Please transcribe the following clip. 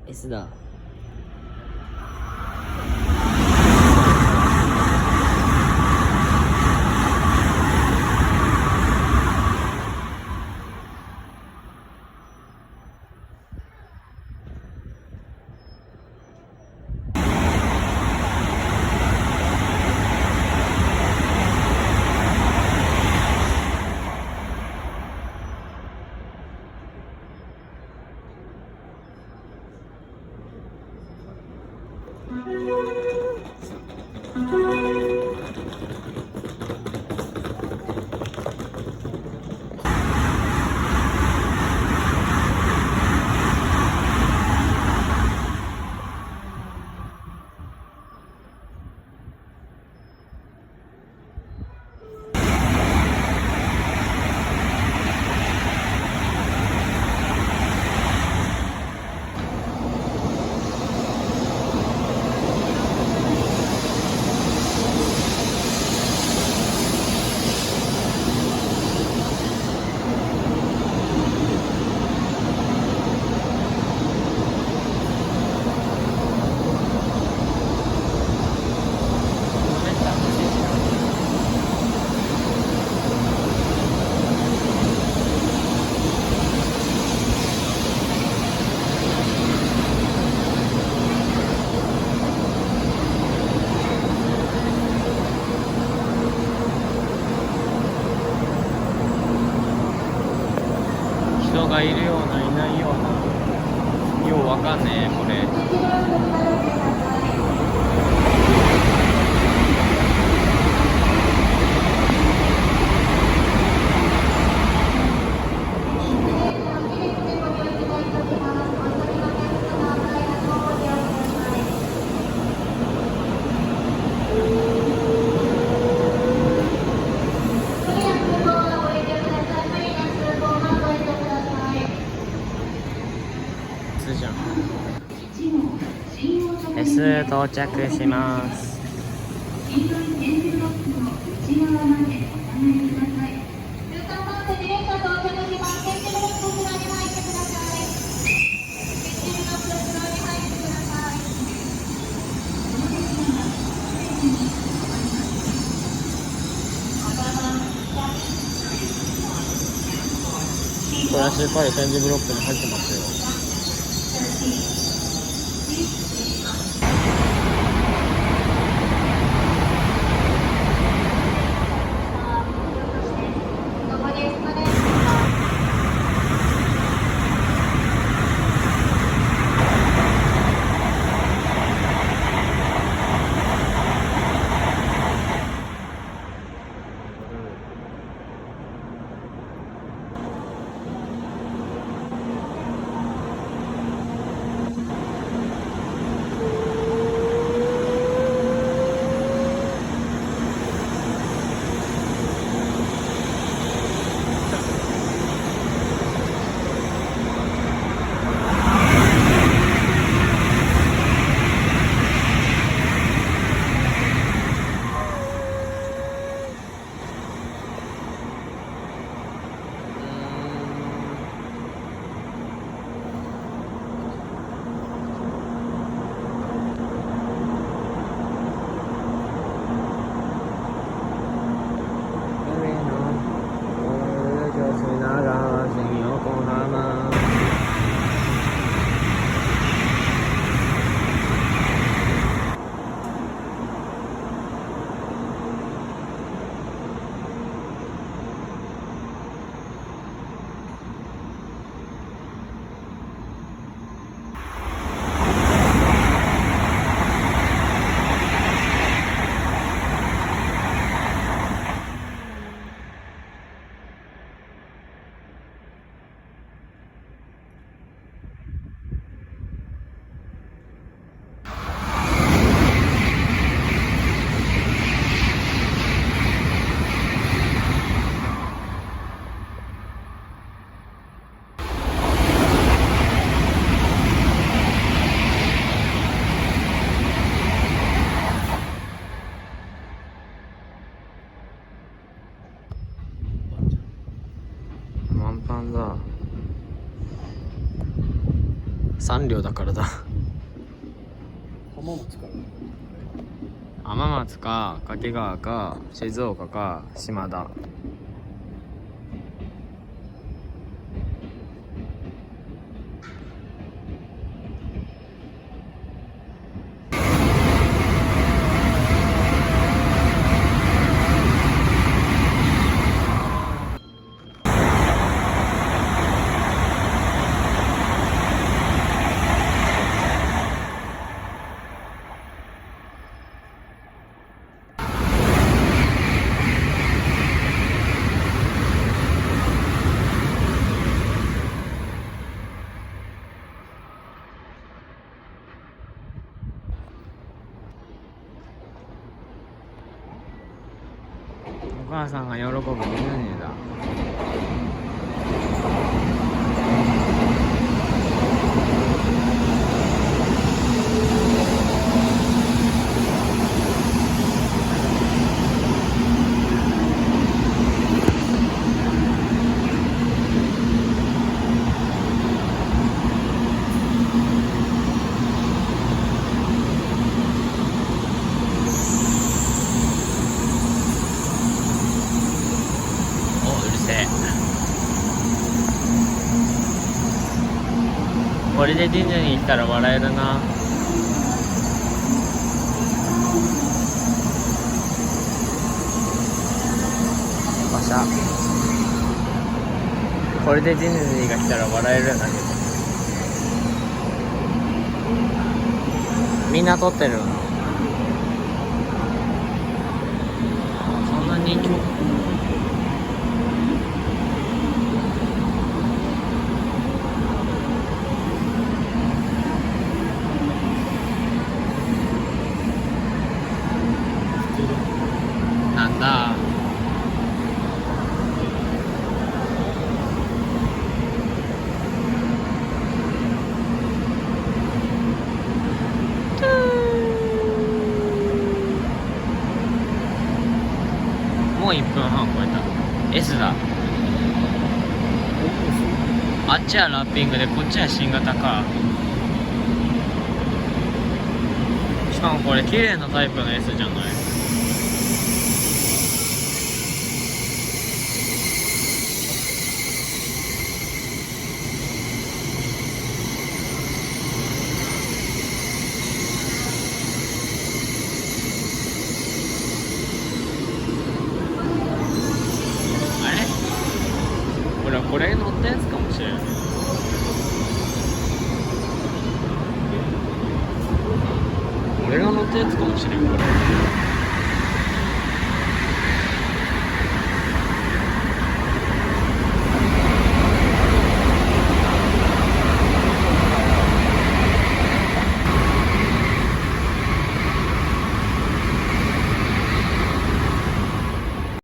S だ。人がいるようないないような、ようわかんねえこれ。じゃん。S 到着します。これはしっかり点字ブロックに入ってますよ。3両だからだ。浜松から浜松か掛川か静岡か島田。お母さんが喜ぶディズニーだ。これでディズニー行ったら笑えるな。わしゃ。これでディズニーが来たら笑えるんだけど。みんな撮ってるの。そんな人気。なんだ。もう1分半超えた。 S だ。あっちはラッピングでこっちは新型か。しかもこれ綺麗なタイプの S じゃない。これ乗ったやつかもしれない。俺が乗ったやつかもしれんこれ。